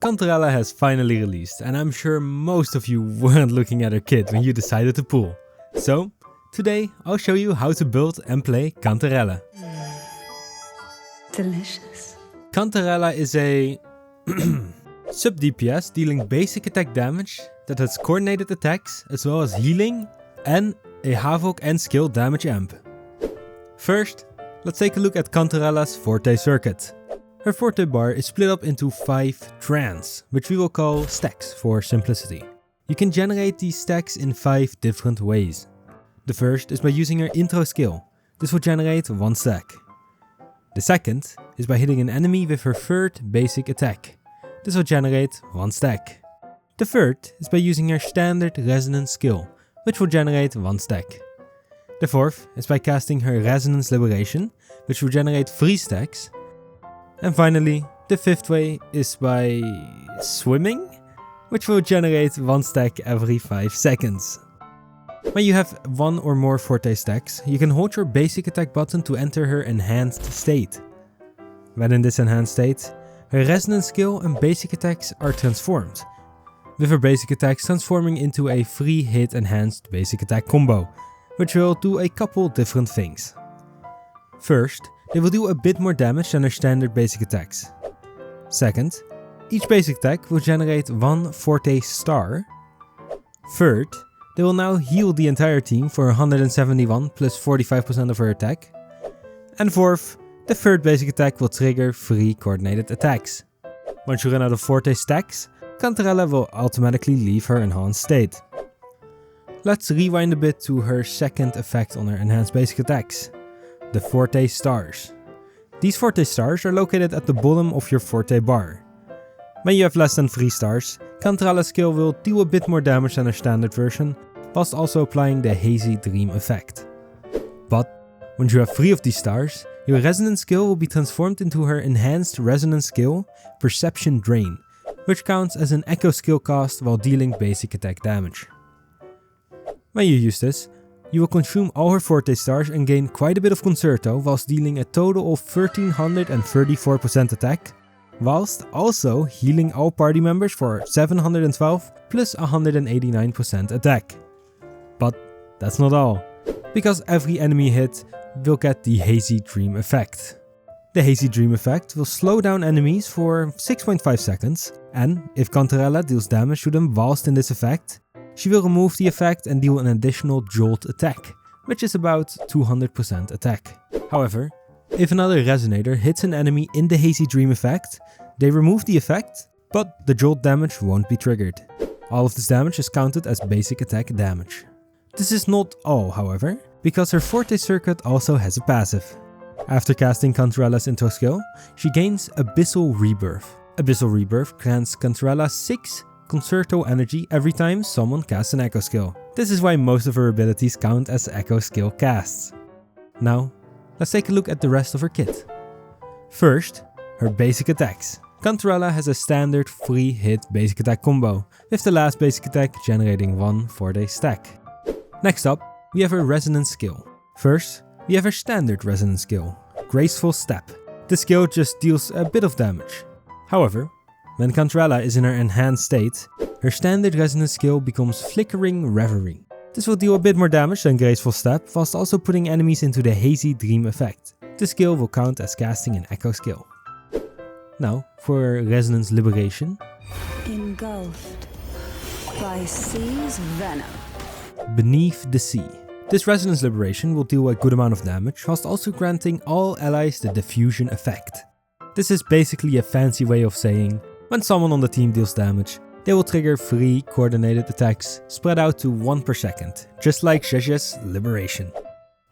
Cantarella has finally released, and I'm sure most of you weren't looking at her kit when you decided to pull. So, today I'll show you how to build and play Cantarella. Delicious. Cantarella is a sub DPS dealing basic attack damage that has coordinated attacks as well as healing and a Havoc and skill damage amp. First, let's take a look at Cantarella's Forte circuit. Her Forte bar is split up into 5 trans, which we will call stacks for simplicity. You can generate these stacks in 5 different ways. The first is by using her intro skill. This will generate 1 stack. The second is by hitting an enemy with her third basic attack. This will generate 1 stack. The third is by using her standard resonance skill, which will generate 1 stack. The fourth is by casting her Resonance Liberation, which will generate 3 stacks. And finally, the fifth way is by swimming, which will generate 1 stack every 5 seconds. When you have 1 or more Forte stacks, you can hold your basic attack button to enter her enhanced state. When in this enhanced state, her resonance skill and basic attacks are transformed, with her basic attacks transforming into a 3-hit enhanced basic attack combo, which will do a couple different things. First, they will do a bit more damage than her standard basic attacks. Second, each basic attack will generate 1 Forte star. Third, they will now heal the entire team for 171 plus 45% of her attack. And fourth, the third basic attack will trigger 3 coordinated attacks. Once you run out of Forte stacks, Cantarella will automatically leave her enhanced state. Let's rewind a bit to her second effect on her enhanced basic attacks. The Forte stars. These Forte stars are located at the bottom of your Forte bar. When you have less than 3 stars, Cantarella's skill will do a bit more damage than her standard version, whilst also applying the Hazy Dream effect. But once you have 3 of these stars, your resonance skill will be transformed into her enhanced resonance skill, Perception Drain, which counts as an echo skill cast while dealing basic attack damage. When you use this, you will consume all her Forte stars and gain quite a bit of Concerto whilst dealing a total of 1334% attack, whilst also healing all party members for 712 plus 189% attack. But that's not all, because every enemy hit will get the Hazy Dream effect. The Hazy Dream effect will slow down enemies for 6.5 seconds, and if Cantarella deals damage to them whilst in this effect, she will remove the effect and deal an additional Jolt attack, which is about 200% attack. However, if another Resonator hits an enemy in the Hazy Dream effect, they remove the effect, but the Jolt damage won't be triggered. All of this damage is counted as basic attack damage. This is not all, however, because her Forte circuit also has a passive. After casting Cantarella's intro skill, she gains Abyssal Rebirth. Abyssal Rebirth grants Cantarella 6 Concerto energy every time someone casts an Echo skill. This is why most of her abilities count as Echo skill casts. Now, let's take a look at the rest of her kit. First, her basic attacks. Cantarella has a standard 3-hit basic attack combo, with the last basic attack generating 1 Forte stack. Next up, we have her resonance skill. First, we have her standard resonance skill, Graceful Step. This skill just deals a bit of damage. However, when Cantarella is in her enhanced state, her standard resonance skill becomes Flickering Reverie. This will deal a bit more damage than Graceful Step, whilst also putting enemies into the Hazy Dream effect. This skill will count as casting an Echo skill. Now, for Resonance Liberation. Engulfed by sea's venom. Beneath the Sea. This Resonance Liberation will deal a good amount of damage, whilst also granting all allies the Diffusion effect. This is basically a fancy way of saying, when someone on the team deals damage, they will trigger 3 coordinated attacks spread out to 1 per second, just like Zhezh's Liberation.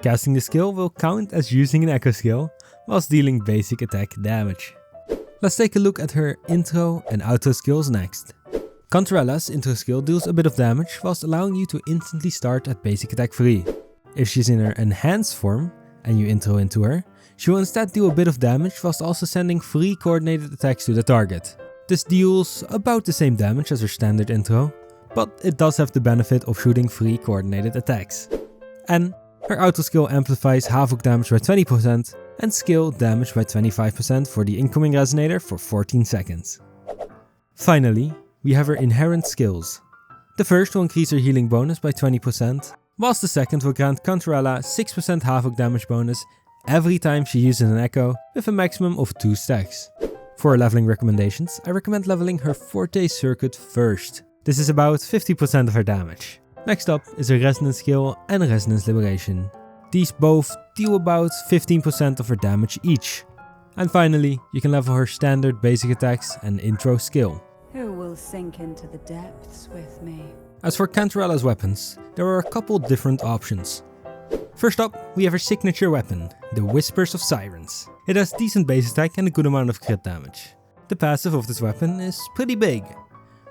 Casting the skill will count as using an Echo skill, whilst dealing basic attack damage. Let's take a look at her intro and outro skills next. Cantarella's intro skill deals a bit of damage whilst allowing you to instantly start at basic attack 3. If she's in her enhanced form and you intro into her, she will instead deal a bit of damage whilst also sending 3 coordinated attacks to the target. This deals about the same damage as her standard intro, but it does have the benefit of shooting 3 coordinated attacks. And her auto skill amplifies Havoc damage by 20% and skill damage by 25% for the incoming Resonator for 14 seconds. Finally, we have her inherent skills. The first will increase her healing bonus by 20%, whilst the second will grant Cantarella 6% Havoc damage bonus every time she uses an echo with a maximum of 2 stacks. For her leveling recommendations, I recommend leveling her Forte Circuit first. This is about 50% of her damage. Next up is her Resonance skill and Resonance Liberation. These both deal about 15% of her damage each. And finally, you can level her standard basic attacks and intro skill. Who will sink into the depths with me? As for Cantarella's weapons, there are a couple different options. First up, we have her signature weapon, the Whispers of Sirens. It has decent base attack and a good amount of crit damage. The passive of this weapon is pretty big.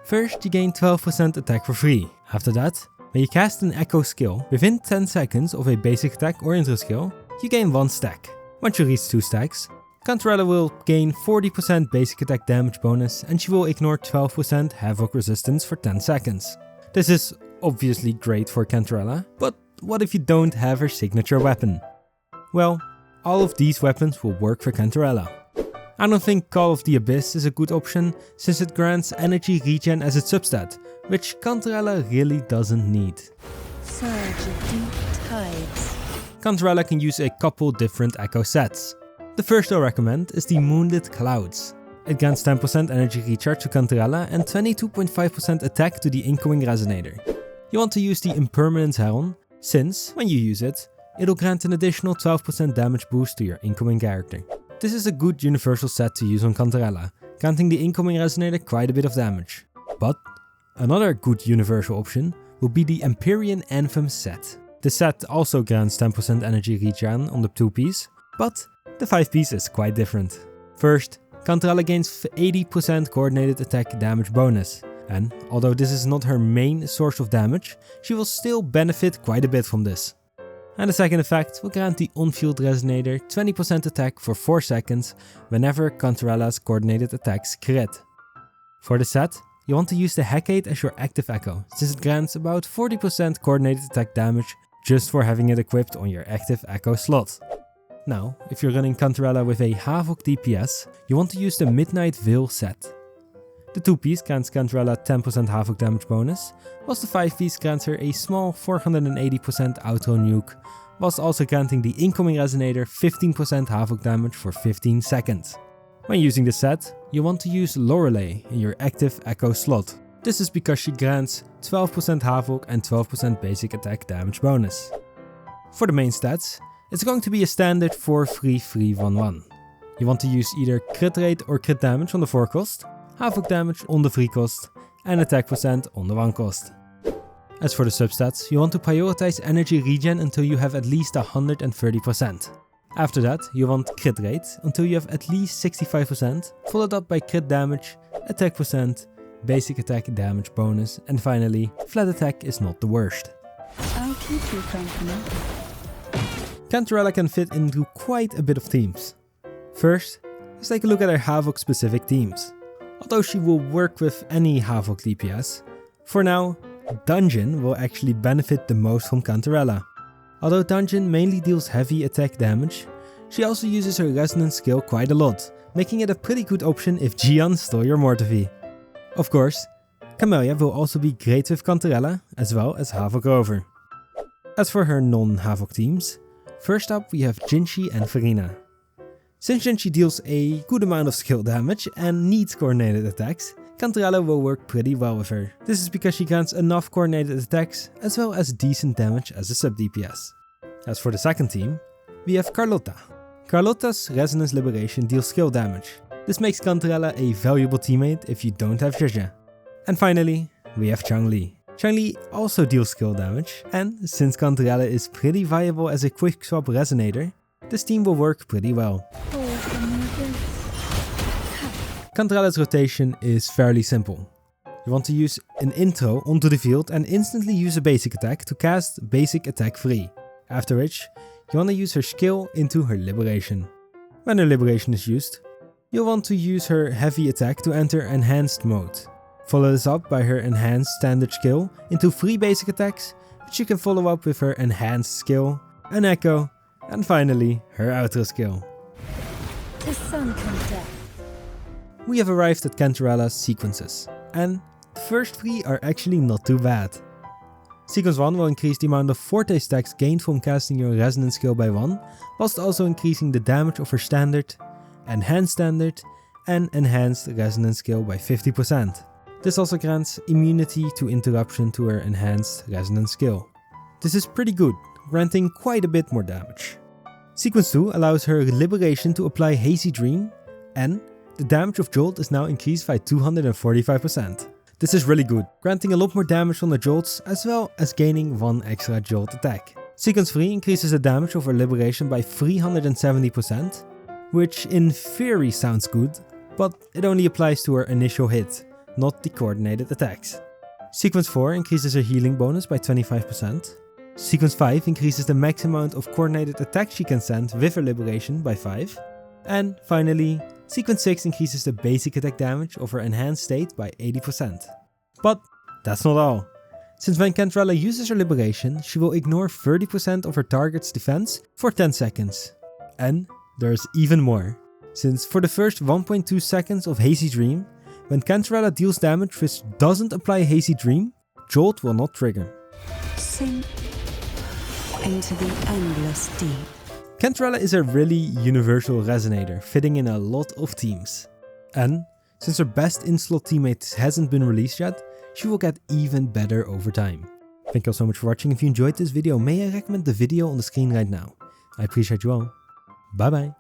First, you gain 12% attack for free. After that, when you cast an echo skill within 10 seconds of a basic attack or intro skill, you gain 1 stack. Once you reach 2 stacks, Cantarella will gain 40% basic attack damage bonus and she will ignore 12% Havoc resistance for 10 seconds. This is obviously great for Cantarella, but what if you don't have her signature weapon? Well, all of these weapons will work for Cantarella. I don't think Call of the Abyss is a good option since it grants energy regen as its substat, which Cantarella really doesn't need. Surge of deep tides. Cantarella can use a couple different echo sets. The first I'll recommend is the Moonlit Clouds. It grants 10% energy recharge to Cantarella and 22.5% attack to the incoming resonator. You want to use the Impermanence Heron, since, when you use it, it'll grant an additional 12% damage boost to your incoming character. This is a good universal set to use on Cantarella, granting the incoming resonator quite a bit of damage. But another good universal option will be the Empyrean Anthem set. The set also grants 10% energy regen on the 2-piece, but the 5-piece is quite different. First, Cantarella gains 80% coordinated attack damage bonus, and although this is not her main source of damage, she will still benefit quite a bit from this. And the second effect will grant the on-field resonator 20% attack for 4 seconds whenever Cantarella's coordinated attacks crit. For the set, you want to use the Hecate as your active echo, since it grants about 40% coordinated attack damage just for having it equipped on your active echo slot. Now, if you're running Cantarella with a Havoc DPS, you want to use the Midnight Veil set. The 2-piece grants Cantarella 10% Havoc damage bonus, whilst the 5-piece grants her a small 480% outro nuke, whilst also granting the incoming resonator 15% Havoc damage for 15 seconds. When using the set, you want to use Lorelei in your active echo slot. This is because she grants 12% Havoc and 12% basic attack damage bonus. For the main stats, it's going to be a standard 4-3-3-1-1. You want to use either crit rate or crit damage on the 4 cost, Havoc damage on the 3 cost, and attack percent on the 1 cost. As for the substats, you want to prioritize energy regen until you have at least 130%. After that, you want crit rate until you have at least 65%, followed up by crit damage, attack percent, basic attack damage bonus, and finally, flat attack is not the worst. I'll keep you company. Cantarella can fit into quite a bit of teams. First, let's take a look at her Havoc specific teams. Although she will work with any Havoc DPS, for now, Dungeon will actually benefit the most from Cantarella. Although Dungeon mainly deals heavy attack damage, she also uses her Resonance skill quite a lot, making it a pretty good option if Gian stole your Mortavi. Of course, Camellia will also be great with Cantarella, as well as Havoc Rover. As for her non-Havoc teams, first up we have Jinshi and Farina. Since Jinshi deals a good amount of skill damage and needs coordinated attacks, Cantarella will work pretty well with her. This is because she grants enough coordinated attacks as well as decent damage as a sub DPS. As for the second team, we have Carlotta. Carlotta's Resonance Liberation deals skill damage. This makes Cantarella a valuable teammate if you don't have Zhezhe. And finally, we have Changli. Changli also deals skill damage, and since Cantarella is pretty viable as a quick swap resonator, this team will work pretty well. Cantarella's rotation is fairly simple. You want to use an intro onto the field and instantly use a basic attack to cast basic attack free, after which you want to use her skill into her liberation. When her liberation is used, you'll want to use her heavy attack to enter enhanced mode. Follow this up by her enhanced standard skill into 3 basic attacks, which you can follow up with her enhanced skill, an echo, and finally her outro skill. To sunken death. we have arrived at Cantarella's sequences, and the first 3 are actually not too bad. Sequence 1 will increase the amount of forte stacks gained from casting your resonance skill by 1, whilst also increasing the damage of her standard, enhanced standard, and enhanced resonance skill by 50%. This also grants immunity to interruption to her enhanced resonance skill. This is pretty good, granting quite a bit more damage. Sequence 2 allows her Liberation to apply Hazy Dream, and the damage of Jolt is now increased by 245%. This is really good, granting a lot more damage on the Jolts as well as gaining 1 extra Jolt attack. Sequence 3 increases the damage of her Liberation by 370%, which in theory sounds good, but it only applies to her initial hit, not the coordinated attacks. Sequence 4 increases her healing bonus by 25%. Sequence 5 increases the max amount of coordinated attacks she can send with her Liberation by 5. And finally, Sequence 6 increases the basic attack damage of her enhanced state by 80%. But that's not all. Since when Cantarella uses her Liberation, she will ignore 30% of her target's defense for 10 seconds. And there's even more. Since for the first 1.2 seconds of Hazy Dream, when Cantarella deals damage which doesn't apply Hazy Dream, Jolt will not trigger. Sink into the endless deep. Cantarella is a really universal resonator, fitting in a lot of teams. And since her best in-slot teammate hasn't been released yet, she will get even better over time. Thank you all so much for watching. If you enjoyed this video, may I recommend the video on the screen right now. I appreciate you all. Bye bye.